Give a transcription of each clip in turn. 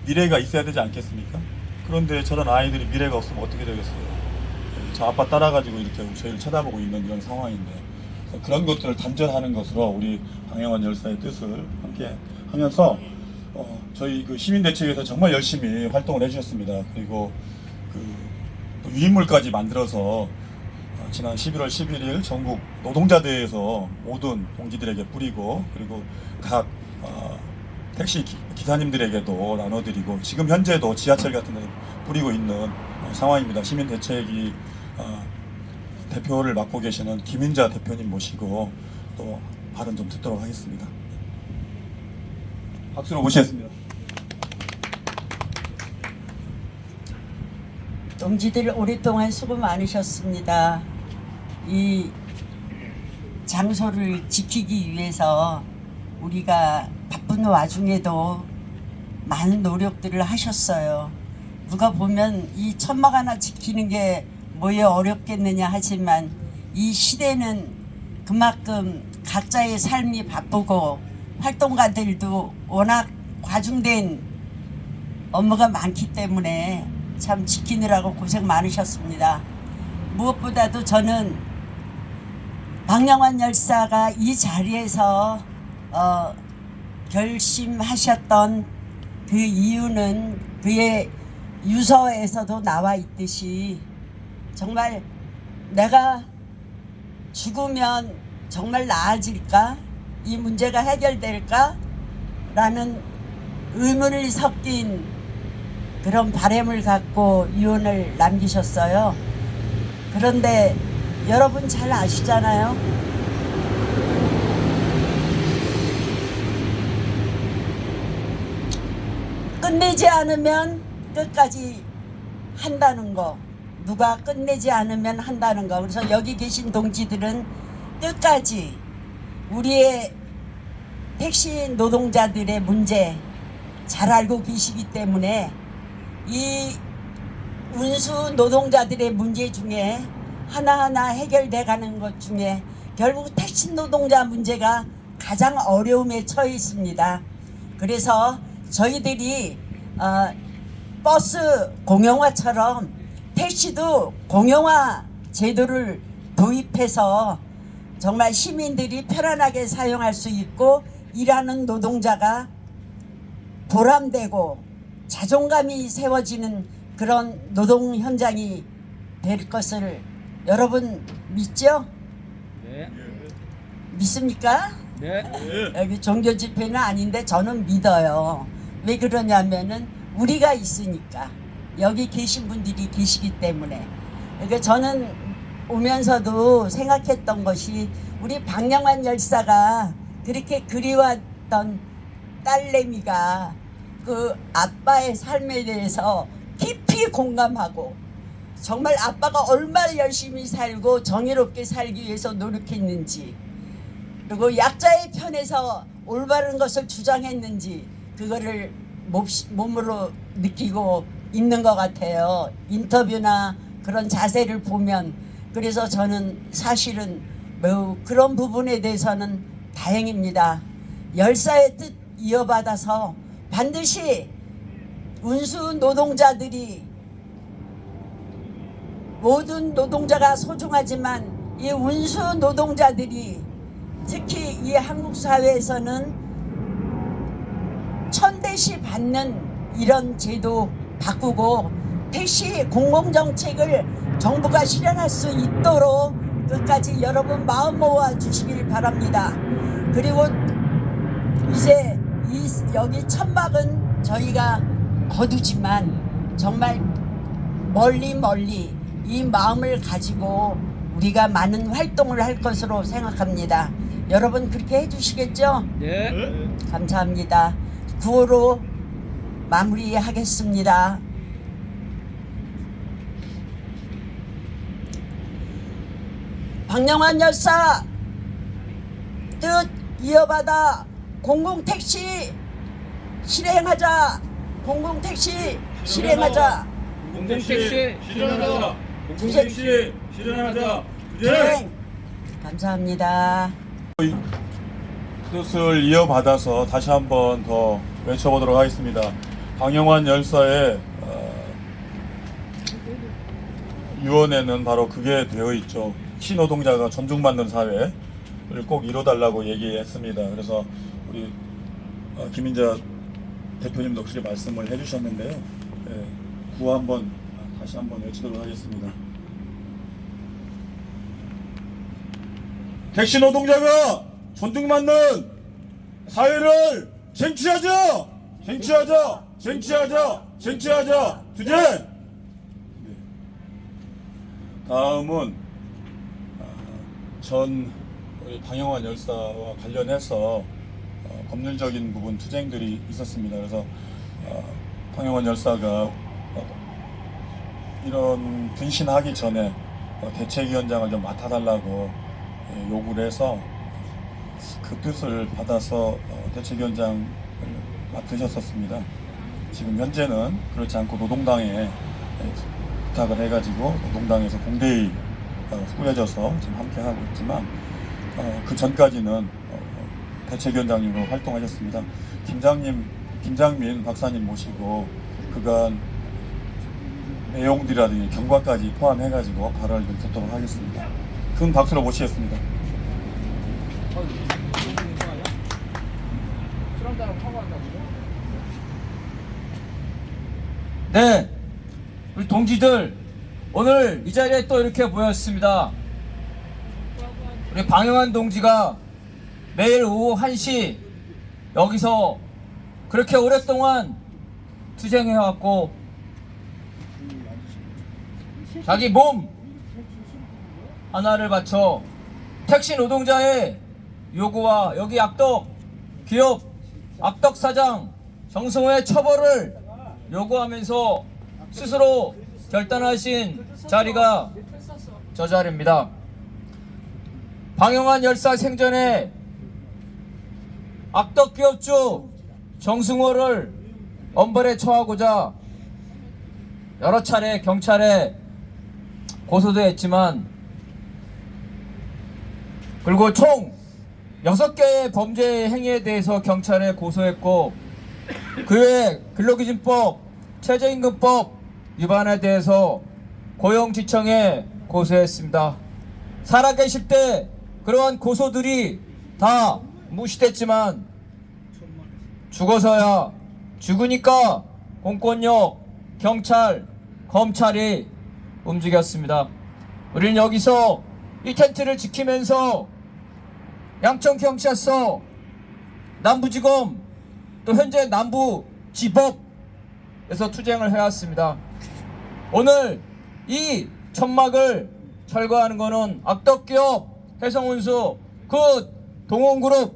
미래가 있어야 되지 않겠습니까? 그런데 저런 아이들이 미래가 없으면 어떻게 되겠어요? 저 아빠 따라가지고 이렇게 저희를 쳐다보고 있는 이런 상황인데, 그래서 그런 것들을 단절하는 것으로 우리 방영환 열사의 뜻을 함께 하면서 저희 그 시민대책에서 정말 열심히 활동을 해주셨습니다. 그리고 또 유인물까지 만들어서 지난 11월 11일 전국 노동자대회에서 모든 동지들에게 뿌리고, 그리고 각 택시 기사님들에게도 나눠드리고, 지금 현재도 지하철 같은 데 뿌리고 있는 상황입니다. 시민대책이 대표를 맡고 계시는 김인자 대표님 모시고 또 발언 좀 듣도록 하겠습니다. 박수로 모시겠습니다. 동지들 오랫동안 수고 많으셨습니다. 이 장소를 지키기 위해서 우리가 바쁜 와중에도 많은 노력들을 하셨어요. 누가 보면 이 천막 하나 지키는 게 뭐에 어렵겠느냐 하지만, 이 시대는 그만큼 각자의 삶이 바쁘고 활동가들도 워낙 과중된 업무가 많기 때문에 참 지키느라고 고생 많으셨습니다. 무엇보다도 저는 방영환 열사가 이 자리에서 결심하셨던 그 이유는 그의 유서에서도 나와 있듯이, 정말 내가 죽으면 정말 나아질까? 이 문제가 해결될까? 라는 의문을 섞인 그런 바람을 갖고 유언을 남기셨어요. 그런데 여러분 잘 아시잖아요. 끝내지 않으면 끝까지 한다는 거, 누가 끝내지 않으면 한다는 거. 그래서 여기 계신 동지들은 끝까지 우리의 택시 노동자들의 문제 잘 알고 계시기 때문에, 이 운수 노동자들의 문제 중에 하나하나 해결돼 가는 것 중에 결국 택시 노동자 문제가 가장 어려움에 처해 있습니다. 그래서 저희들이 버스 공용화처럼 택시도 공용화 제도를 도입해서 정말 시민들이 편안하게 사용할 수 있고, 일하는 노동자가 보람되고 자존감이 세워지는 그런 노동 현장이 될 것을 여러분 믿죠? 네. 믿습니까? 네. 여기 종교 집회는 아닌데 저는 믿어요. 왜 그러냐면은 우리가 있으니까, 여기 계신 분들이 계시기 때문에. 그러니까 저는 오면서도 생각했던 것이, 우리 방영환 열사가 그렇게 그리웠던 딸내미가 그 아빠의 삶에 대해서 깊이 공감하고, 정말 아빠가 얼마나 열심히 살고 정의롭게 살기 위해서 노력했는지, 그리고 약자의 편에서 올바른 것을 주장했는지, 그거를 몸으로 느끼고 있는 것 같아요. 인터뷰나 그런 자세를 보면. 그래서 저는 사실은 매우 그런 부분에 대해서는 다행입니다. 열사의 뜻 이어받아서 반드시 운수 노동자들이, 모든 노동자가 소중하지만 이 운수 노동자들이 특히 이 한국 사회에서는 천대시 받는 이런 제도 바꾸고, 택시 공공정책을 정부가 실현할 수 있도록 끝까지 여러분 마음 모아 주시길 바랍니다. 그리고 이제 여기 천막은 저희가 거두지만, 정말 멀리 이 마음을 가지고 우리가 많은 활동을 할 것으로 생각합니다. 여러분 그렇게 해주시겠죠? 네. 감사합니다. 구호로 마무리하겠습니다. 방영환 열사 뜻 이어받아 공공택시 실행하자. 공공택시 실행하자. 공공택시 실현하자. 공공택시 실현하자. 실행. 감사합니다. 뜻을 이어받아서 다시 한번 더 외쳐보도록 하겠습니다. 방영환 열사의 유언에는 바로 그게 되어 있죠. 신노동자가 존중받는 사회를 꼭 이뤄달라고 얘기했습니다. 그래서 우리 김인자 대표님도 그렇게 말씀을 해주셨는데요. 예, 구호 한번 다시 한번 외치도록 하겠습니다. 택시 노동자가 존중받는 사회를 쟁취하자! 쟁취하자! 쟁취하자! 쟁취하자! 투쟁! 다음은 전 우리 방영환 열사와 관련해서 법률적인 부분 투쟁들이 있었습니다. 그래서 방영환 열사가 이런 분신하기 전에 대책위원장을 좀 맡아달라고 요구를 해서 그 뜻을 받아서 대책위원장을 맡으셨었습니다. 지금 현재는 그렇지 않고 노동당에 부탁을 해가지고 노동당에서 공대위 꾸려져서 지금 함께하고 있지만 그 전까지는 대책위원장님으로 활동하셨습니다. 김장민 박사님 모시고 그간 내용들이라든지 경과까지 포함해가지고 발언을 좀 듣도록 하겠습니다. 큰 박수로 모시겠습니다. 네, 우리 동지들 오늘 이 자리에 또 이렇게 모였습니다. 우리 방영환 동지가 매일 오후 1시 여기서 그렇게 오랫동안 투쟁해왔고 자기 몸 하나를 바쳐 택시 노동자의 요구와 여기 악덕 기업 악덕 사장 정승호의 처벌을 요구하면서 스스로 결단하신 자리가 저 자리입니다. 방영환 열사 생전에 악덕 기업주 정승호를 엄벌에 처하고자 여러 차례 경찰에 고소도 했지만 그리고 총 6개의 범죄 행위에 대해서 경찰에 고소했고 그 외에 근로기준법, 최저임금법 위반에 대해서 고용지청에 고소했습니다. 살아계실 때 그러한 고소들이 다 무시됐지만 죽어서야 죽으니까 공권력, 경찰, 검찰이 움직였습니다. 우리는 여기서 이 텐트를 지키면서 양천경찰서, 남부지검, 또 현재 남부지법에서 투쟁을 해왔습니다. 오늘 이 천막을 철거하는 것은 악덕기업 해성운수, 그 동원그룹,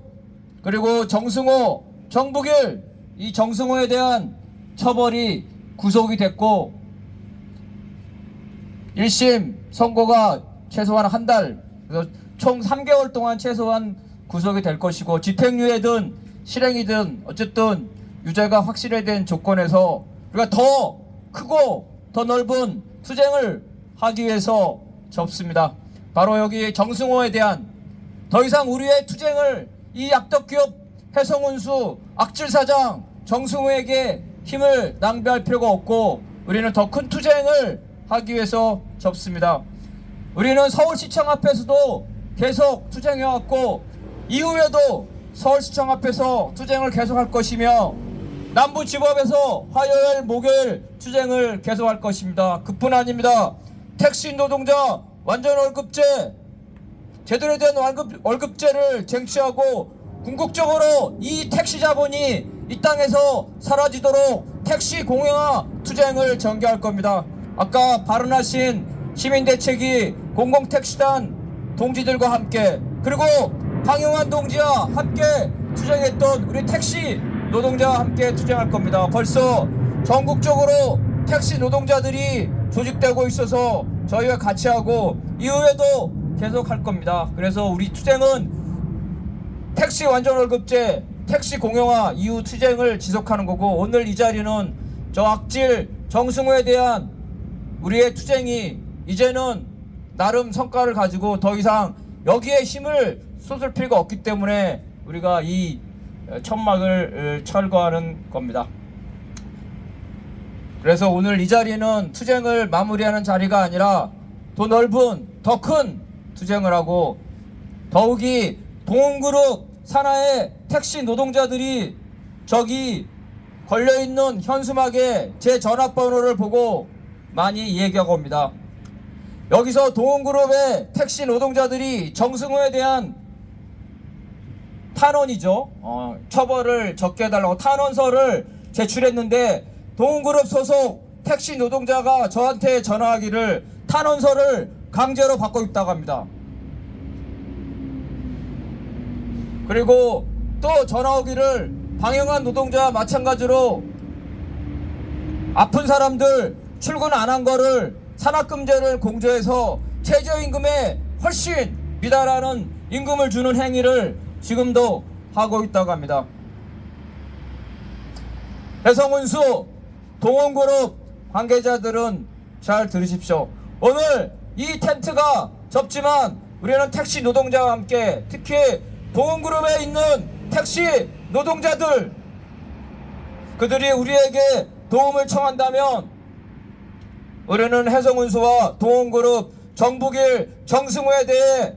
그리고 정승호, 정북일, 이 정승호에 대한 처벌이 구속이 됐고 1심 선고가 최소한 한 달, 총 3개월 동안 최소한 구속이 될 것이고 집행유예든 실행이든 어쨌든 유죄가 확실해된 조건에서 우리가 더 크고 더 넓은 투쟁을 하기 위해서 접습니다. 바로 여기 정승호에 대한 더 이상 우리의 투쟁을 이 악덕기업 해성운수 악질사장 정승호에게 힘을 낭비할 필요가 없고 우리는 더 큰 투쟁을 하기 위해서 접습니다. 우리는 서울시청 앞에서도 계속 투쟁해왔고 이후에도 서울시청 앞에서 투쟁을 계속할 것이며 남부지법에서 화요일 목요일 투쟁을 계속할 것입니다. 그뿐 아닙니다. 택시 노동자 완전 월급제, 제대로 된 월급제를 쟁취하고 궁극적으로 이 택시 자본이 이 땅에서 사라지도록 택시 공영화 투쟁을 전개할 겁니다. 아까 발언하신 시민대책위 공공택시단 동지들과 함께 그리고 방영환 동지와 함께 투쟁했던 우리 택시 노동자와 함께 투쟁할 겁니다. 벌써 전국적으로 택시 노동자들이 조직되고 있어서 저희와 같이 하고 이후에도 계속 할 겁니다. 그래서 우리 투쟁은 택시 완전월급제, 택시 공영화 이후 투쟁을 지속하는 거고, 오늘 이 자리는 저 악질 정승호에 대한 우리의 투쟁이 이제는 나름 성과를 가지고 더 이상 여기에 힘을 쏟을 필요가 없기 때문에 우리가 이 천막을 철거하는 겁니다. 그래서 오늘 이 자리는 투쟁을 마무리하는 자리가 아니라 더 넓은, 더 큰 투쟁을 하고, 더욱이 동원그룹 산하의 택시 노동자들이 저기 걸려있는 현수막에 제 전화번호를 보고 많이 얘기하고 옵니다. 여기서 동원그룹의 택시 노동자들이 정승호에 대한 탄원이죠. 처벌을 적게 해달라고 탄원서를 제출했는데, 동원그룹 소속 택시 노동자가 저한테 전화하기를 탄원서를 강제로 받고 있다고 합니다. 그리고 또 전화 오기를 방영한 노동자와 마찬가지로 아픈 사람들 출근 안 한 거를 산학금제를 공조해서 최저임금에 훨씬 미달하는 임금을 주는 행위를 지금도 하고 있다고 합니다. 해성운수 동원그룹 관계자들은 잘 들으십시오. 오늘 이 텐트가 좁지만 우리는 택시 노동자와 함께, 특히 동원그룹에 있는 택시 노동자들, 그들이 우리에게 도움을 청한다면 우리는 해성운수와 동원그룹 정북일 정승호에 대해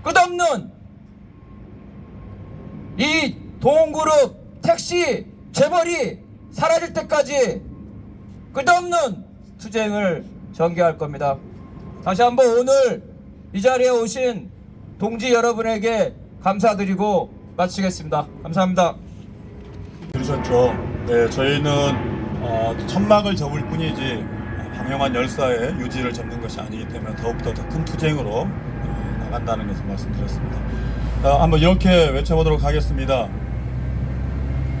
끝없는 이 동원그룹 택시 재벌이 사라질 때까지 끝없는 투쟁을 전개할 겁니다. 다시 한번 오늘 이 자리에 오신 동지 여러분에게 감사드리고 마치겠습니다. 감사합니다. 들으셨죠? 네, 저희는 천막을 접을 뿐이지 방영한 열사의 유지를 접는 것이 아니기 때문에 더욱더 더 큰 투쟁으로 나간다는 것을 말씀드렸습니다. 한번 이렇게 외쳐보도록 하겠습니다.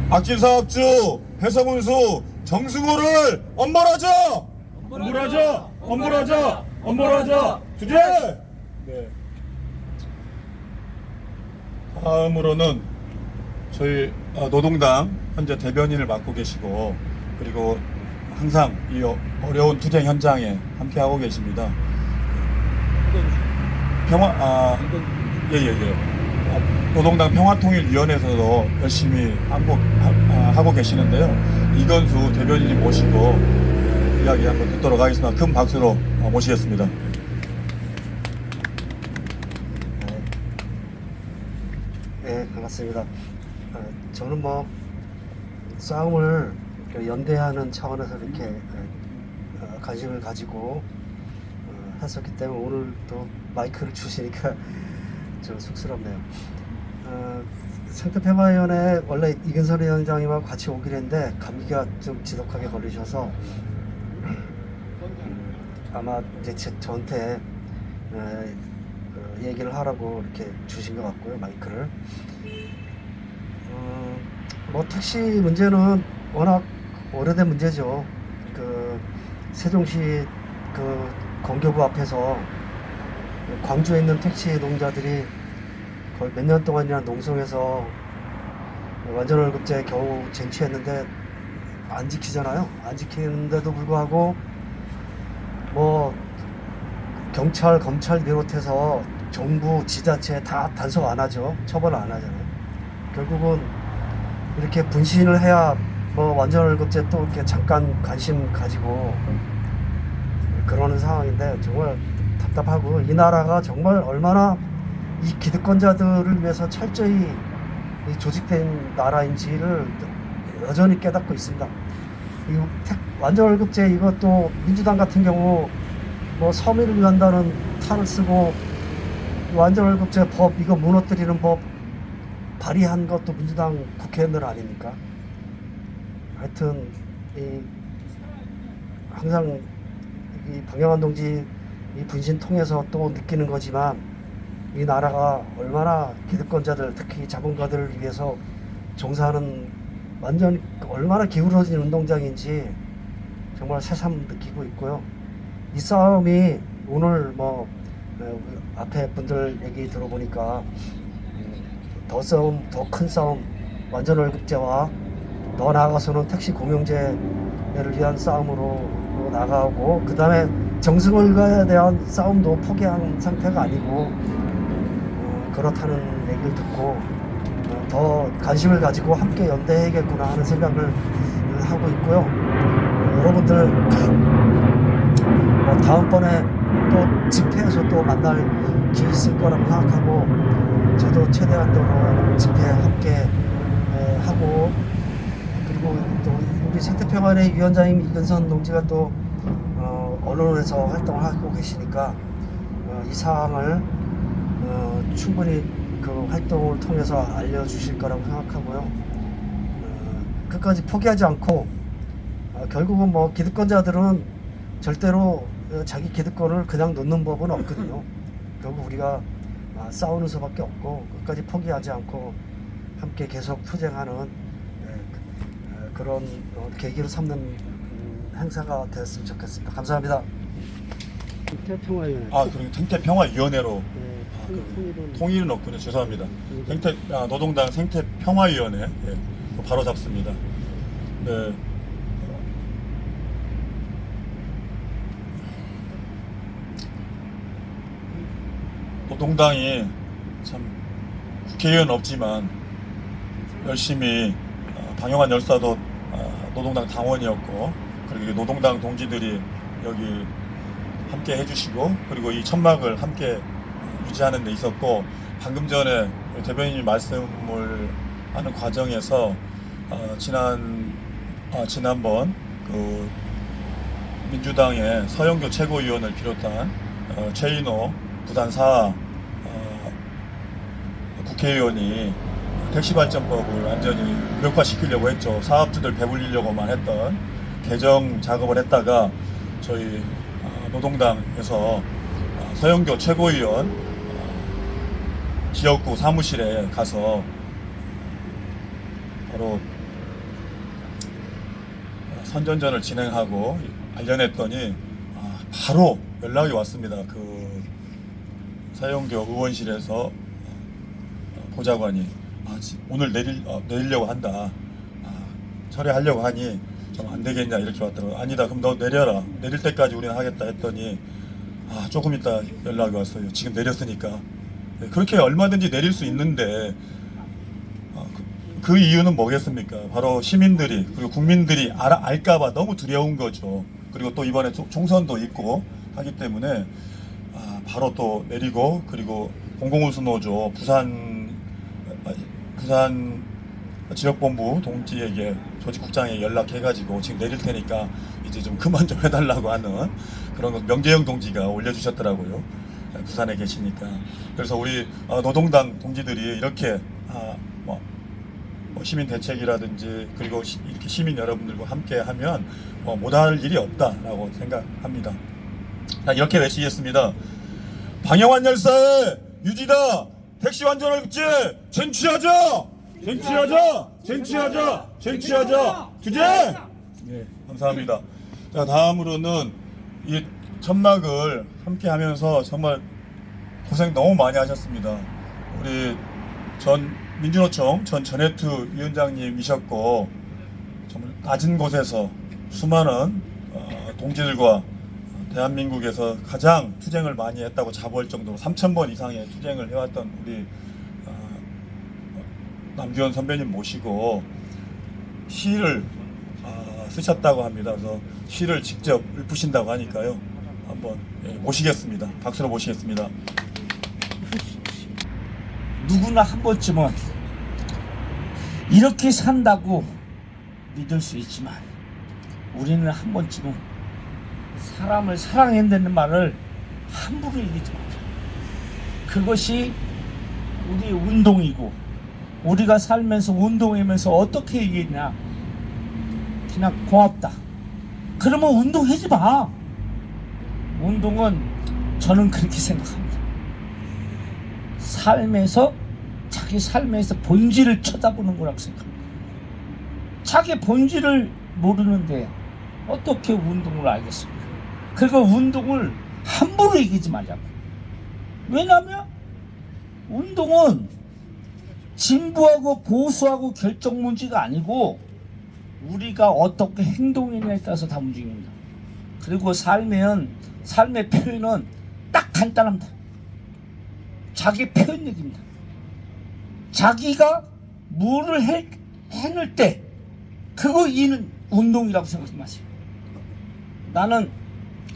악질사업주 해성운수 정승호를 엄벌하자! 엄벌하자! 엄벌하자! 엄벌하자! 투쟁! 네. 다음으로는 저희 노동당 현재 대변인을 맡고 계시고, 그리고 항상 이 어려운 투쟁 현장에 함께 하고 계십니다. 노동당 평화통일위원회에서도 열심히 하고 계시는데요. 이건수 대변인이 모시고 이야기 한번 듣도록 하겠습니다. 큰 박수로 모시겠습니다. 네, 반갑습니다. 저는 뭐 싸움을 연대하는 차원에서 이렇게 관심을 가지고 했었기 때문에 오늘 또 마이크를 주시니까 좀 쑥스럽네요. 상태평화위원회 원래 이근설 위원장님하고 같이 오기로 했는데 감기가 좀 지독하게 걸리셔서 아마 이제 저한테 얘기를 하라고 이렇게 주신 것 같고요, 마이크를. 뭐 택시 문제는 워낙 오래된 문제죠. 그 세종시 그 건교구 앞에서 광주에 있는 택시 노동자들이 거의 몇 년 동안이나 농성해서 완전월급제 겨우 쟁취했는데 안 지키잖아요. 안 지키는데도 불구하고 뭐 경찰, 검찰 비롯해서 정부, 지자체 다 단속 안 하죠. 처벌 안 하잖아요. 결국은 이렇게 분신을 해야 뭐 완전월급제 또 이렇게 잠깐 관심 가지고 그러는 상황인데 정말 답답하고, 이 나라가 정말 얼마나 이 기득권자들을 위해서 철저히 조직된 나라인지를 여전히 깨닫고 있습니다. 이 완전월급제 이것도 민주당 같은 경우 뭐 서민을 위한다는 탈을 쓰고 완전월급제 법 이거 무너뜨리는 법 발의한 것도 민주당 국회의원들 아닙니까? 하여튼 항상 이 방영환 동지 이 분신 통해서 또 느끼는 거지만 이 나라가 얼마나 기득권자들 특히 자본가들을 위해서 종사하는 완전히 얼마나 기울어진 운동장인지 정말 새삼 느끼고 있고요. 이 싸움이 오늘 뭐 앞에 분들 얘기 들어보니까 더 싸움, 더 큰 싸움, 완전 월급제와 더 나아가서는 택시 공영제를 위한 싸움으로 나가고, 그 다음에 정승월과에 대한 싸움도 포기한 상태가 아니고 그렇다는 얘기를 듣고 더 관심을 가지고 함께 연대해야겠구나 하는 생각을 하고 있고요. 여러분들 다음번에 또 집회에서 또 만날 기회 있을 거라고 생각하고, 저도 최대한도로 집회 함께 하고, 그리고 또 우리 생태평화의 위원장님 이근선 동지가 또 언론에서 활동을 하고 계시니까 이 사항을 충분히 그 활동을 통해서 알려주실 거라고 생각하고요. 끝까지 포기하지 않고, 결국은 뭐 기득권자들은 절대로 자기 기득권을 그냥 놓는 법은 없거든요. 결국 우리가 싸우는 수밖에 없고, 끝까지 포기하지 않고 함께 계속 투쟁하는 그런 계기로 삼는 행사가 되었으면 좋겠습니다. 감사합니다. 생태평화위원회. 그리고 생태평화위원회로 통일은 없군요. 죄송합니다. 노동당 생태평화위원회, 예, 바로 잡습니다. 네. 노동당이 참 국회의원 없지만 열심히 방영환 열사도 노동당 당원이었고, 그리고 노동당 동지들이 여기 함께 해주시고, 그리고 이 천막을 함께 유지하는 데 있었고, 방금 전에 대변인이 말씀을 하는 과정에서 지난번 그 민주당의 서영교 최고위원을 비롯한 최인호 부산사 국회의원이 택시발전법을 완전히 무력화시키려고 했죠. 사업주들 배불리려고만 했던 개정 작업을 했다가 저희 노동당에서 서영교 최고위원 지역구 사무실에 가서 바로 선전전을 진행하고 알려냈더니 바로 연락이 왔습니다. 그 서영교 의원실에서 보좌관이 오늘 내리려고 한다, 철회하려고 하니 좀 안 되겠냐 이렇게 왔더라고요. 아니다, 그럼 너 내려라, 내릴 때까지 우리는 하겠다 했더니 조금 있다 연락이 왔어요. 지금 내렸으니까. 그렇게 얼마든지 내릴 수 있는데 그 이유는 뭐겠습니까? 바로 시민들이, 그리고 국민들이 알까봐 너무 두려운 거죠. 그리고 또 이번에 총선도 있고 하기 때문에 바로 또 내리고, 그리고 공공운수노조 부산 지역본부 동지에게 조직국장에 연락해가지고 지금 내릴 테니까 이제 좀 그만 좀 해달라고 하는 그런 거 명재영 동지가 올려주셨더라고요. 부산에 계시니까. 그래서 우리 노동당 동지들이 이렇게 시민 대책이라든지, 그리고 이렇게 시민 여러분들과 함께 하면 못할 일이 없다라고 생각합니다. 이렇게 외치겠습니다. 방영환 열사의 유지다. 택시 완전 월급제 쟁취하자. 쟁취하자. 쟁취하자. 쟁취하자. 투쟁. 네, 감사합니다. 자, 다음으로는 이 천막을 함께 하면서 정말 고생 너무 많이 하셨습니다. 우리 민주노총 전 전해투 위원장님이셨고, 정말 낮은 곳에서 수많은 동지들과 대한민국에서 가장 투쟁을 많이 했다고 자부할 정도로 3,000번 이상의 투쟁을 해왔던 우리 남규현 선배님 모시고 시를 쓰셨다고 합니다. 그래서 시를 직접 읊으신다고 하니까요, 한번 모시겠습니다. 박수로 모시겠습니다. 누구나 한 번쯤은 이렇게 산다고 믿을 수 있지만, 우리는 한 번쯤은 사람을 사랑한다는 말을 함부로 얘기하지 마자. 그것이 우리 운동이고, 우리가 살면서 운동하면서 어떻게 얘기했냐, 그냥 고맙다, 그러면 운동하지 마. 운동은 저는 그렇게 생각합니다. 자기 삶에서 본질을 쳐다보는 거라고 생각합니다. 자기 본질을 모르는데 어떻게 운동을 알겠습니까? 그리고 운동을 함부로 이기지 말자고. 왜냐하면 운동은 진보하고 보수하고 결정 문제가 아니고 우리가 어떻게 행동했냐에 따라서 다 움직입니다. 그리고 삶의 표현은 딱 간단합니다. 자기 표현력입니다. 자기가 뭐를 해낼 때 그거 이는 운동이라고 생각하지 마세요. 나는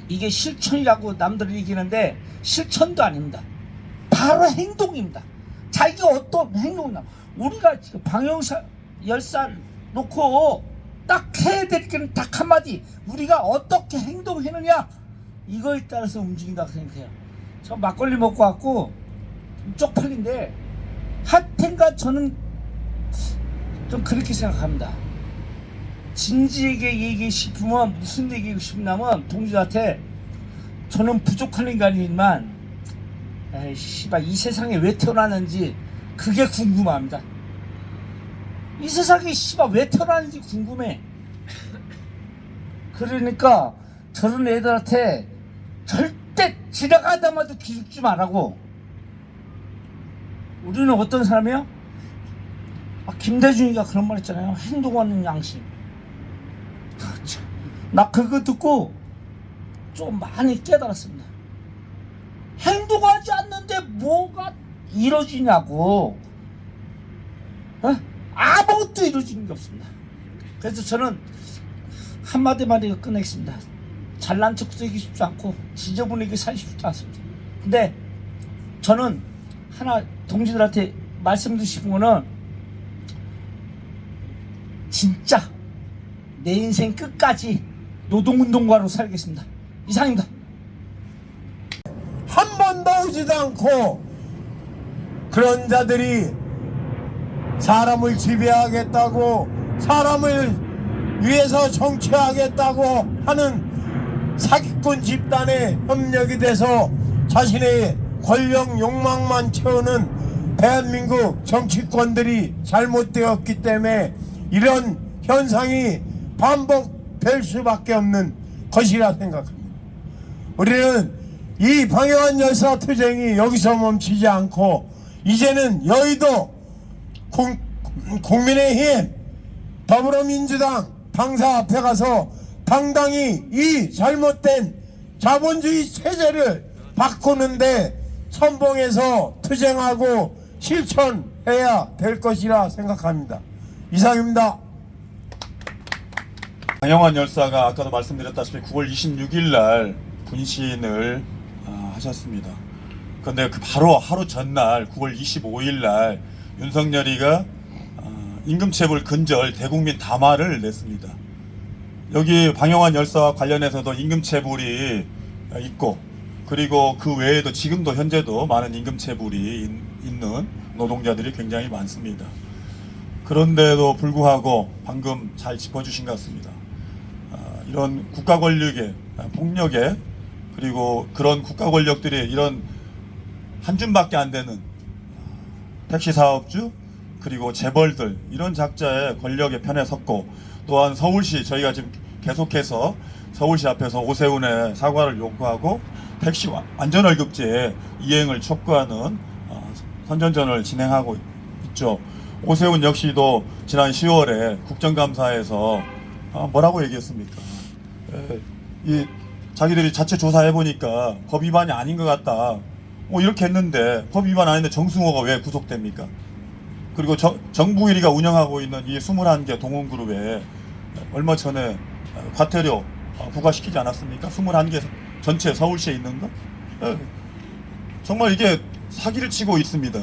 이게 실천이라고 남들이 얘기하는데 실천도 아닙니다. 바로 행동입니다. 자기가 어떤 행동이나 우리가 지금 방영사 열살 놓고 딱 해야 될 게 딱 한마디, 우리가 어떻게 행동했느냐 이거에 따라서 움직인다고 생각해요. 저 막걸리 먹고 왔고 좀 쪽팔린데 하여튼간 저는 좀 그렇게 생각합니다. 진지하게 얘기하고 싶으면 무슨 얘기하고 싶냐면 동지한테 저는 부족한 인간이지만 씨발 이 세상에 왜 태어났는지 그게 궁금합니다. 이 세상에 씨발 왜 태어났는지 궁금해. 그러니까 저런 애들한테 절대 지나가다마도 기죽지 말라고. 우리는 어떤 사람이야? 김대중이가 그런 말 했잖아요. 행동하는 양심. 나 그거 듣고 좀 많이 깨달았습니다. 행동하지 않는데 뭐가 이루어지냐고. 아무것도 이루어지는 게 없습니다. 그래서 저는 한마디만 이거 끝내겠습니다. 잘난 척도 하기 쉽지 않고 지저분하게 살기 쉽지 않습니다. 근데 저는 하나 동지들한테 말씀드리고 싶은 거는 진짜 내 인생 끝까지 노동운동가로 살겠습니다. 이상입니다. 한 번도 오지도 않고 그런 자들이 사람을 지배하겠다고, 사람을 위해서 정치하겠다고 하는 사기꾼 집단에 협력이 돼서 자신의 권력 욕망만 채우는 대한민국 정치권들이 잘못되었기 때문에 이런 현상이 반복될 수밖에 없는 것이라 생각합니다. 우리는 이 방영한 열사 투쟁이 여기서 멈추지 않고 이제는 여의도 국민의힘 더불어민주당 당사 앞에 가서 당당히 이 잘못된 자본주의 체제를 바꾸는데 선봉해서 투쟁하고 실천해야 될 것이라 생각합니다. 이상입니다. 방영환 열사가 아까도 말씀드렸다시피 9월 26일 날 분신을 하셨습니다. 그런데 그 바로 하루 전날 9월 25일 날 윤석열이가 임금체불 근절 대국민 담화를 냈습니다. 여기 방영환 열사와 관련해서도 임금체불이 있고, 그리고 그 외에도 지금도 현재도 많은 임금체불이 있는 노동자들이 굉장히 많습니다. 그런데도 불구하고 방금 잘 짚어주신 것 같습니다. 이런 국가 권력의 폭력에, 그리고 그런 국가 권력들이 이런 한 줌밖에 안 되는 택시 사업주, 그리고 재벌들, 이런 작자의 권력의 편에 섰고, 또한 서울시, 저희가 지금 계속해서 서울시 앞에서 오세훈의 사과를 요구하고 택시 안전월급제 이행을 촉구하는 선전전을 진행하고 있죠. 오세훈 역시도 지난 10월에 국정감사에서 뭐라고 얘기했습니까? 이 자기들이 자체 조사해보니까 법 위반이 아닌 것 같다, 뭐 이렇게 했는데, 법 위반 아닌데 정승호가 왜 구속됩니까? 그리고 정부 1위가 운영하고 있는 이 21개 동원그룹에 얼마 전에 과태료 부과시키지 않았습니까? 21개 전체 서울시에 있는 거? 정말 이게 사기를 치고 있습니다.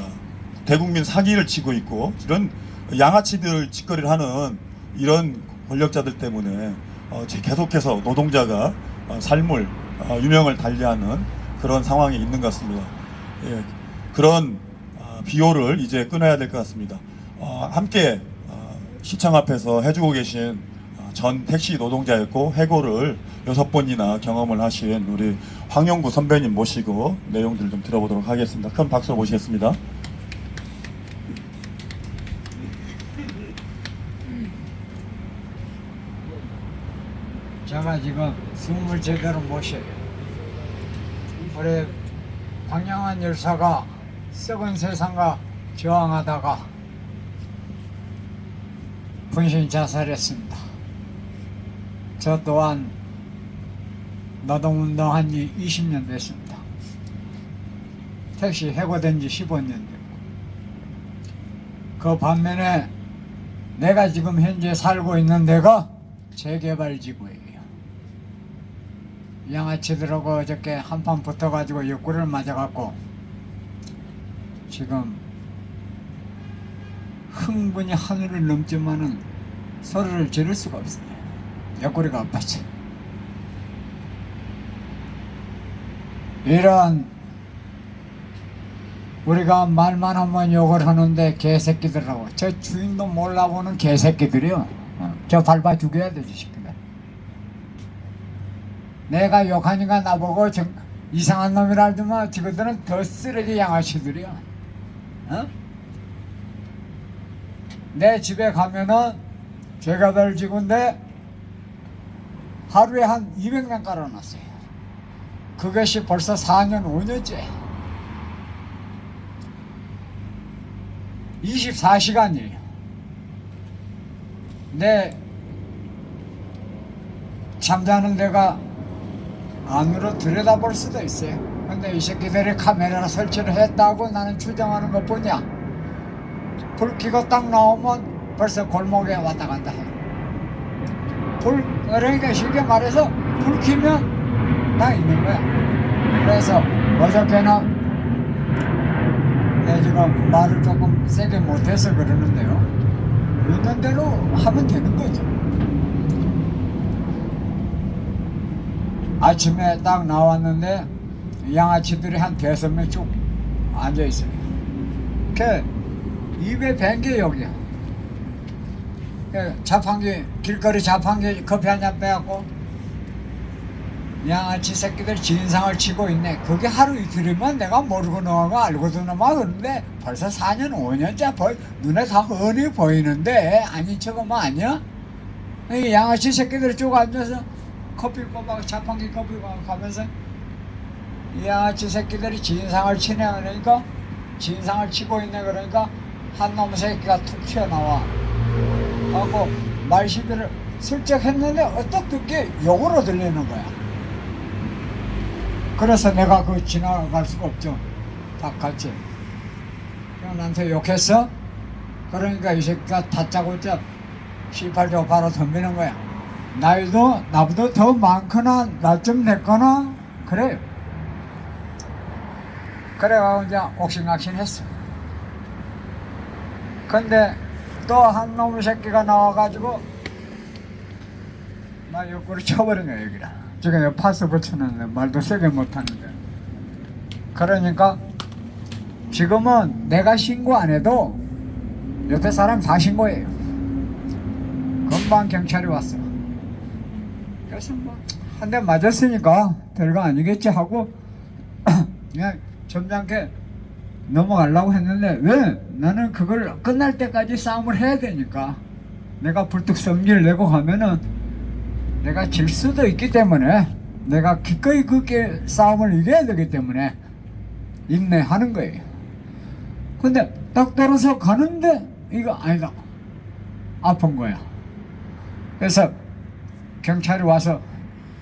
대국민 사기를 치고 있고, 이런 양아치들 짓거리를 하는 이런 권력자들 때문에 계속해서 노동자가 삶을 유명을 달리하는 그런 상황이 있는 것 같습니다. 예, 그런 비호를 이제 끊어야 될 것 같습니다. 함께 시청 앞에서 해주고 계신 전 택시 노동자였고 해고를 6번이나 경험을 하신 우리 황영구 선배님 모시고 내용들을 좀 들어보도록 하겠습니다. 큰 박수로 모시겠습니다. 제가 지금 숨을 제대로 못 쉬어요. 올해 방영환 열사가 썩은 세상과 저항하다가 분신 자살했습니다. 저 또한 노동운동한 지 20년 됐습니다. 택시 해고된 지 15년 됐고, 그 반면에 내가 지금 현재 살고 있는 데가 재개발지구예요. 양아치들하고 어저께 한판 붙어가지고 옆구리를 맞아갖고 지금 흥분이 하늘을 넘지만은 소리를 지를 수가 없어요. 옆구리가 아팠죠. 이런 우리가 말만 하면 욕을 하는데 개새끼들하고 저 주인도 몰라보는 개새끼들이요. 저 밟아 죽여야 되지 싶은데. 내가 욕하니까 나보고 이상한 놈이라 하지만 지그들은 더 쓰레기 양아치들이야. 어? 내 집에 가면은 재개발 지구인데 하루에 한 200명 깔아놨어요. 그것이 벌써 4년 5년째 24시간이에요. 내 잠자는 데가 안으로 들여다볼 수도 있어요. 근데 이 새끼들이 카메라를 설치를 했다고 나는 추정하는 것 뿐이야. 불 켜고 딱 나오면 벌써 골목에 왔다 갔다 해. 그러니까 쉽게 말해서 불 켜면 나 있는 거야. 그래서 어저께는 내 지금 말을 조금 세게 못해서 그러는데요. 있는 대로 하면 되는 거죠. 아침에 딱 나왔는데 양아치들이 한 5명 쭉 앉아있어요. 입에 밴 게 여기야. 자판기, 길거리 자판기 커피 한 잔 빼갖고 양아치 새끼들 진상을 치고 있네. 그게 하루 이틀이면 내가 모르고 넘어가고 알고도 넘어가. 그런데 벌써 4년 5년째 눈에 다 훤히 보이는데 아닌 척하면 아니야? 이 양아치 새끼들이 쭉 앉아서 커피 꼽아 자판기 커피 가면서 이 양아치 새끼들이 진상을 치네. 그러니까 진상을 치고 있네. 그러니까 한 놈 새끼가 툭 튀어나와 하고 말 시비를 슬쩍 했는데 어떻게 욕으로 들리는 거야. 그래서 내가 그 지나갈 수가 없죠. 다 같이. 그냥 나한테 욕했어? 그러니까 이 새끼가 다짜고짜 씨팔 바로 덤비는 거야. 나이도 나보다 더 많거나 나 좀 냈거나 그래요. 그래가지고 이제 옥신각신했어. 근데 또 한 놈의 새끼가 나와가지고 나 옆구리 쳐버린 거야 여기라. 지금 여기 파스 붙여놨는데 말도 세게 못하는데. 그러니까 지금은 내가 신고 안 해도 옆에 사람 다 신고해요. 금방 경찰이 왔어. 그래서 뭐 한 대 맞았으니까 별거 아니겠지 하고 그냥 점잖게 넘어가려고 했는데 왜? 나는 그걸 끝날 때까지 싸움을 해야 되니까. 내가 불뚝 성질 내고 가면은 내가 질 수도 있기 때문에 내가 기꺼이 그렇게 싸움을 이겨야 되기 때문에 인내하는 거예요. 근데 딱 떨어서 가는데 이거 아니다. 아픈 거야. 그래서 경찰이 와서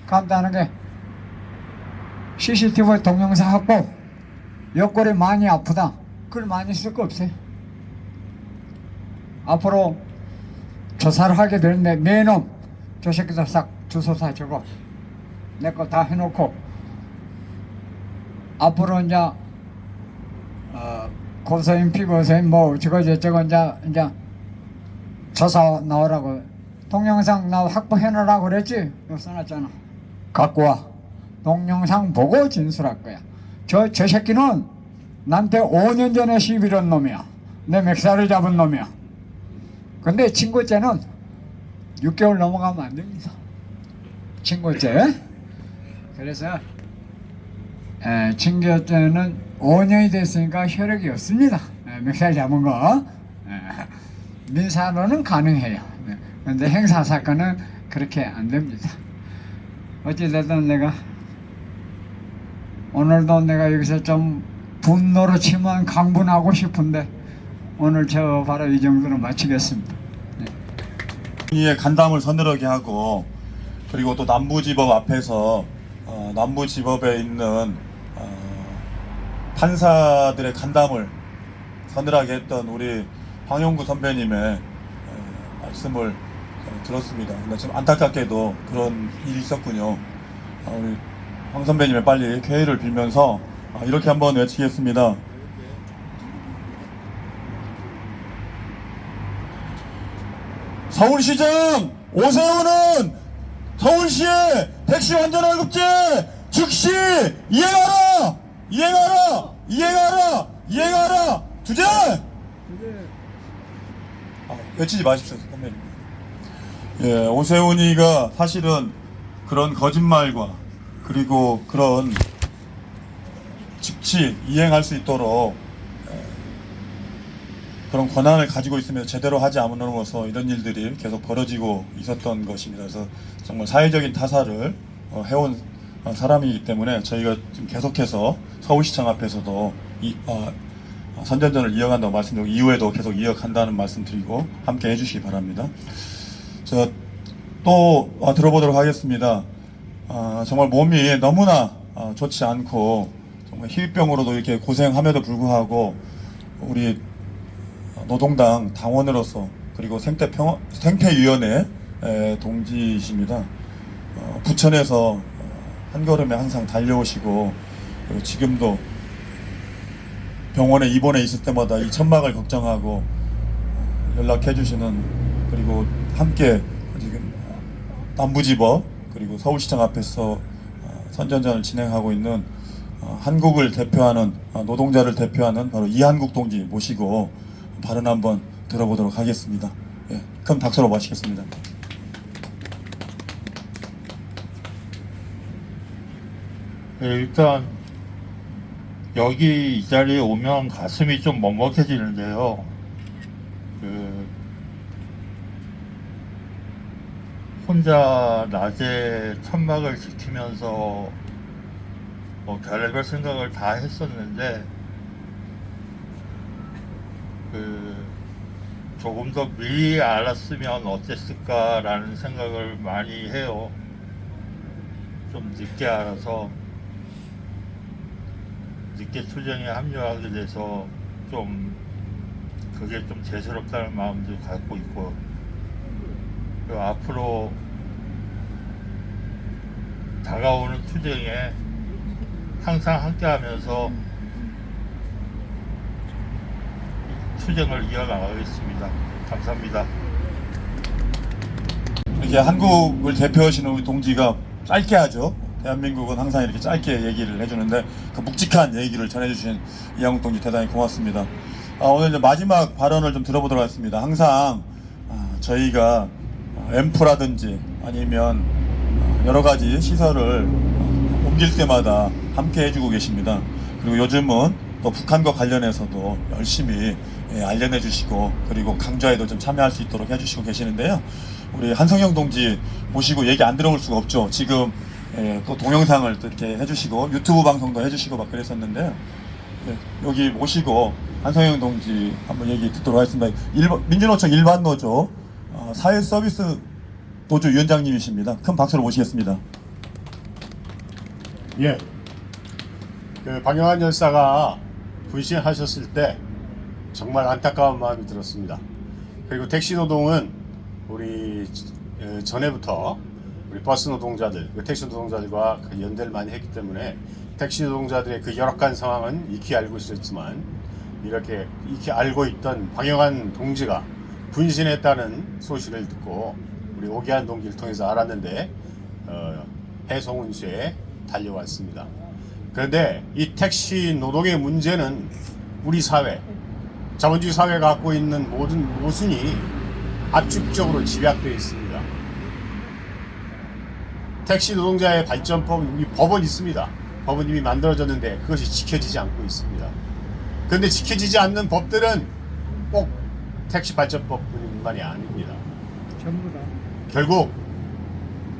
간단하게 CCTV 동영상 갖고 옆구리 많이 아프다. 그걸 많이 쓸 거 없어요. 앞으로 조사를 하게 되는데 네 놈 저 새끼들 싹 주소 다 적어 내 거 다 해놓고 앞으로 이제 고소인 피고소인 뭐 저거 이제 조사 나오라고 동영상 나 확보해놓으라고 그랬지? 이거 써놨잖아. 갖고 와. 동영상 보고 진술할 거야. 저 새끼는 나한테 5년 전에 시비런 놈이야. 내 맥살을 잡은 놈이야. 근데 친구죄는 6개월 넘어가면 안 됩니다. 친구죄. 그래서 친구죄는 5년이 됐으니까 효력이 없습니다. 맥살 잡은 거. 민사로는 가능해요. 그런데 행사사건은 그렇게 안 됩니다. 어찌됐든 내가 오늘도 내가 여기서 좀 분노로 치면 강분하고 싶은데 오늘 저 바로 이 정도로 마치겠습니다. 이의 간담을 서늘하게 하고 그리고 또 남부지법 앞에서 남부지법에 있는 판사들의 간담을 서늘하게 했던 우리 황영구 선배님의 말씀을 들었습니다. 근데 좀 안타깝게도 그런 일이 있었군요. 우리 황 선배님의 빨리 쾌유를 빌면서 이렇게 한번 외치겠습니다. 서울시장 오세훈은 서울시의 택시 완전월급제 즉시 이행하라! 이행하라! 이행하라! 이행하라! 두제! 외치지 마십시오, 선배님. 예, 오세훈이가 사실은 그런 거짓말과 그리고 그런 즉시 이행할 수 있도록 그런 권한을 가지고 있으면서 제대로 하지 않음으로써 이런 일들이 계속 벌어지고 있었던 것입니다. 그래서 정말 사회적인 타사를 해온 사람이기 때문에 저희가 지금 계속해서 서울시청 앞에서도 선전전을 이어간다고 말씀드리고 이후에도 계속 이어간다는 말씀 드리고 함께 해주시기 바랍니다. 저 또 들어보도록 하겠습니다. 정말 몸이 너무나 좋지 않고 정말 희귀병으로도 이렇게 고생함에도 불구하고 우리 노동당 당원으로서 그리고 생태위원회 동지이십니다. 부천에서 한 걸음에 항상 달려오시고 그리고 지금도 병원에 입원해 있을 때마다 이 천막을 걱정하고 연락해 주시는 그리고 함께 지금 남부지법 그리고 서울시청 앞에서 선전전을 진행하고 있는 한국을 대표하는 노동자를 대표하는 바로 이한국 동지 모시고 발언 한번 들어보도록 하겠습니다. 예, 큰 박수로 마치겠습니다. 네, 일단 여기 이 자리에 오면 가슴이 좀 먹먹해지는데요. 혼자 낮에 천막을 지키면서 별의별 생각을 다 했었는데 조금 더 미리 알았으면 어땠을까라는 생각을 많이 해요. 좀 늦게 알아서 늦게 투쟁에 합류하게 돼서 좀 그게 좀 죄스럽다는 마음도 갖고 있고 그리고 앞으로 다가오는 투쟁에 항상 함께하면서 투쟁을 이어나가겠습니다. 감사합니다. 이렇게 한국을 대표하시는 우리 동지가 짧게 하죠. 대한민국은 항상 이렇게 짧게 얘기를 해주는데 그 묵직한 얘기를 전해주신 이한국 동지 대단히 고맙습니다. 오늘 이제 마지막 발언을 좀 들어보도록 하겠습니다. 항상 저희가 앰프라든지 아니면 여러 가지 시설을 옮길 때마다 함께 해주고 계십니다. 그리고 요즘은 또 북한과 관련해서도 열심히 알려내 주시고 그리고 강좌에도 좀 참여할 수 있도록 해주시고 계시는데요. 우리 한성영 동지 모시고 얘기 안 들어볼 수가 없죠. 지금 또 동영상을 또 이렇게 해주시고 유튜브 방송도 해주시고 막 그랬었는데요. 여기 모시고 한성영 동지 한번 얘기 듣도록 하겠습니다. 민주노총 일반노조 사회서비스 노조 위원장님이십니다. 큰 박수로 모시겠습니다. 예, 박영환 열사가 분신하셨을 때 정말 안타까운 마음이 들었습니다. 그리고 택시 노동은 우리 전에부터 우리 버스 노동자들, 택시 노동자들과 그 연대를 많이 했기 때문에 택시 노동자들의 그 열악한 상황은 익히 알고 있었지만 이렇게 익히 알고 있던 박영환 동지가 분신했다는 소식을 듣고 우리 오기한 동지를 통해서 알았는데 해송은수에 달려왔습니다. 그런데 이 택시 노동의 문제는 우리 사회, 자본주의 사회가 갖고 있는 모든 모순이 압축적으로 집약되어 있습니다. 택시 노동자의 발전법은 우리 법은 있습니다. 법은 이미 만들어졌는데 그것이 지켜지지 않고 있습니다. 그런데 지켜지지 않는 법들은 꼭 택시 발전법뿐만이 아닙니다. 전부 다. 결국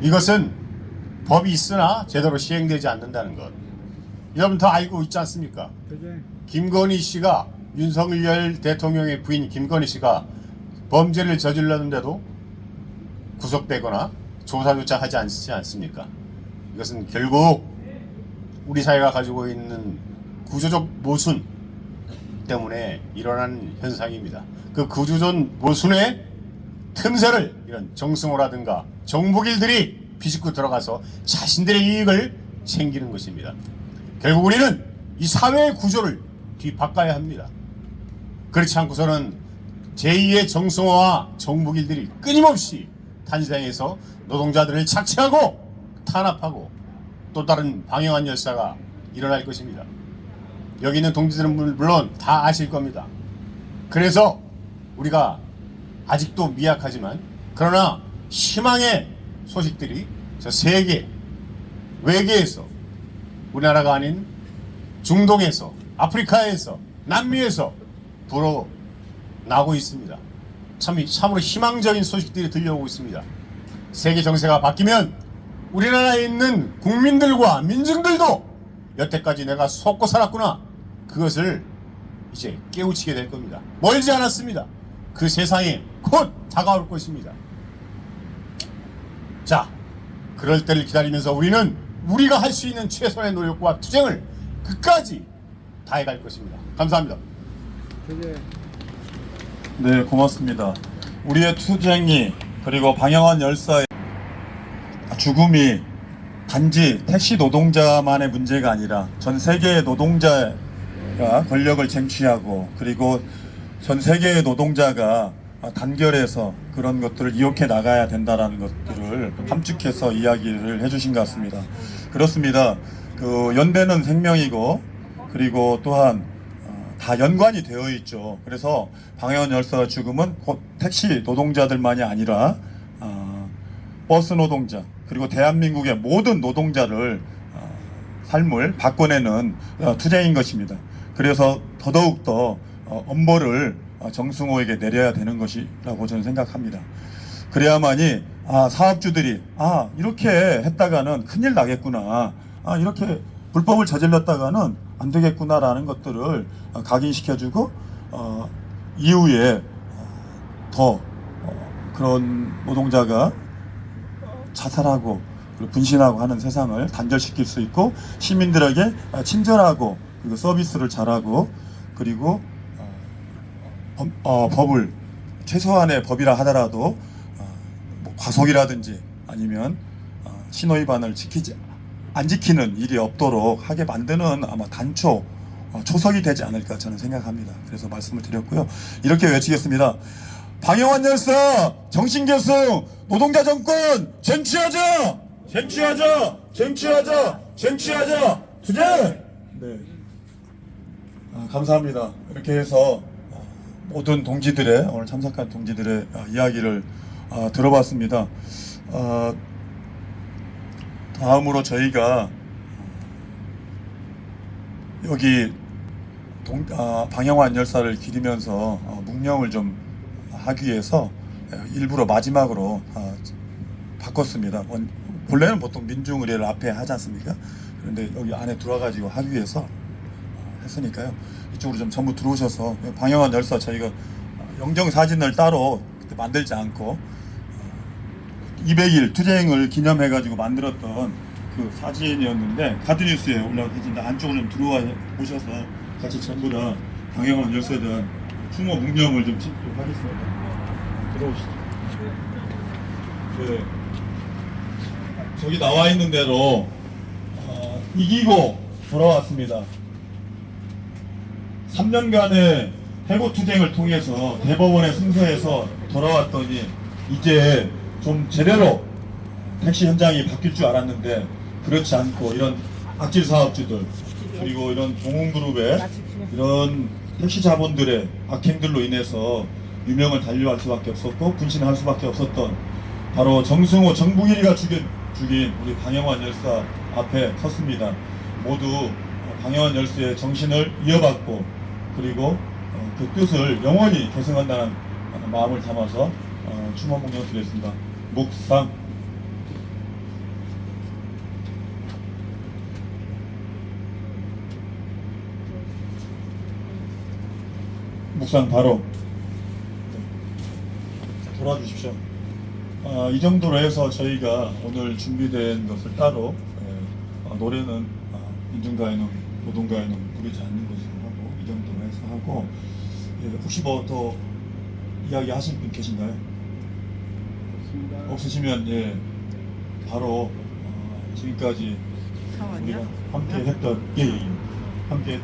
이것은 법이 있으나 제대로 시행되지 않는다는 것. 여러분 다 알고 있지 않습니까? 김건희 씨가 윤석열 대통령의 부인 김건희 씨가 범죄를 저질렀는데도 구속되거나 조사조차 하지 않지 않습니까? 이것은 결국 우리 사회가 가지고 있는 구조적 모순 때문에 일어난 현상입니다. 그 구조적 모순의 틈새를 이런 정승호라든가 정북일들이 비집고 들어가서 자신들의 이익을 챙기는 것입니다. 결국 우리는 이 사회의 구조를 뒤바꿔야 합니다. 그렇지 않고서는 제2의 정승호와 정북일들이 끊임없이 탄생해서 노동자들을 착취하고 탄압하고 또 다른 방영한 열사가 일어날 것입니다. 여기 있는 동지들은 물론 다 아실 겁니다. 그래서 우리가 아직도 미약하지만 그러나 희망의 소식들이 저 세계 외계에서 우리나라가 아닌 중동에서 아프리카에서 남미에서 불어나고 있습니다. 참으로 희망적인 소식들이 들려오고 있습니다. 세계 정세가 바뀌면 우리나라에 있는 국민들과 민중들도 여태까지 내가 속고 살았구나, 그것을 이제 깨우치게 될 겁니다. 멀지 않았습니다. 그 세상이 곧 다가올 것입니다. 자, 그럴 때를 기다리면서 우리는 우리가 할 수 있는 최선의 노력과 투쟁을 끝까지 다해갈 것입니다. 감사합니다. 네, 고맙습니다. 우리의 투쟁이 그리고 방영환 열사의 죽음이 단지 택시 노동자만의 문제가 아니라 전 세계의 노동자가 권력을 쟁취하고 그리고 전 세계의 노동자가 단결해서 그런 것들을 이용해 나가야 된다라는 것들을 함축해서 이야기를 해주신 것 같습니다. 그렇습니다. 그 연대는 생명이고 그리고 또한 다 연관이 되어 있죠. 그래서 방영환 열사의 죽음은 곧 택시 노동자들만이 아니라 버스 노동자 그리고 대한민국의 모든 노동자를 삶을 바꿔내는 투쟁인 것입니다. 그래서 더더욱더 엄벌을 정승호에게 내려야 되는 것이라고 저는 생각합니다. 그래야만이 사업주들이 이렇게 했다가는 큰일 나겠구나, 이렇게 불법을 저질렀다가는 안 되겠구나라는 것들을 각인시켜주고 이후에 더 그런 노동자가 자살하고 분신하고 하는 세상을 단절시킬 수 있고 시민들에게 친절하고 그리고 서비스를 잘하고 그리고 법을 최소한의 법이라 하더라도 뭐 과속이라든지 아니면 신호위반을 안 지키는 일이 없도록 하게 만드는 아마 단초 초석이 되지 않을까 저는 생각합니다. 그래서 말씀을 드렸고요. 이렇게 외치겠습니다. 방영환 열사 정신교수 노동자 정권 쟁취하자! 쟁취하자! 쟁취하자! 쟁취하자! 투쟁! 네. 감사합니다. 이렇게 해서 모든 동지들의 오늘 참석한 동지들의 이야기를 들어봤습니다. 다음으로 저희가 여기 방영환 열사를 기리면서 묵념을 좀 하기 위해서 일부러 마지막으로 바꿨습니다. 본래는 보통 민중의례를 앞에 하지 않습니까? 그런데 여기 안에 들어와가지고 하기 위해서 했으니까요. 이쪽으로 좀 전부 들어오셔서 방영환 열사 저희가 영정사진을 따로 만들지 않고 200일 투쟁을 기념해가지고 만들었던 그 사진이었는데 가드뉴스에 올라가 계신데 안쪽으로 좀 들어와 오셔서 같이 전부 다 방영환 열사에 대한 추모 묵념을 좀 찍도록 하겠습니다. 들어오시죠. 네. 저기 나와 있는 대로 이기고 돌아왔습니다. 3년간의 해고투쟁을 통해서 대법원에 승소해서 돌아왔더니 이제 좀 제대로 택시 현장이 바뀔 줄 알았는데 그렇지 않고 이런 악질 사업주들 그리고 이런 동훈그룹의 이런 택시 자본들의 악행들로 인해서 유명을 달리할 수밖에 없었고 분신할 수밖에 없었던 바로 정승호, 정북일이가 죽인 우리 방영환 열사 앞에 섰습니다. 모두 방영환 열사의 정신을 이어받고 그리고 그 뜻을 영원히 계승한다는 마음을 담아서 추모 묵념 드리겠습니다. 묵상. 묵상 바로 돌아주십시오. 이 정도로 해서 저희가 오늘 준비된 것을 따로 노래는 민중가요는 노동가요는 부르지 않는 것으로 하고 이 정도로 해서 하고 혹시 뭐 더 이야기 하실 분 계신가요? 없으시면 바로 지금까지 우리가 함께 했던 함께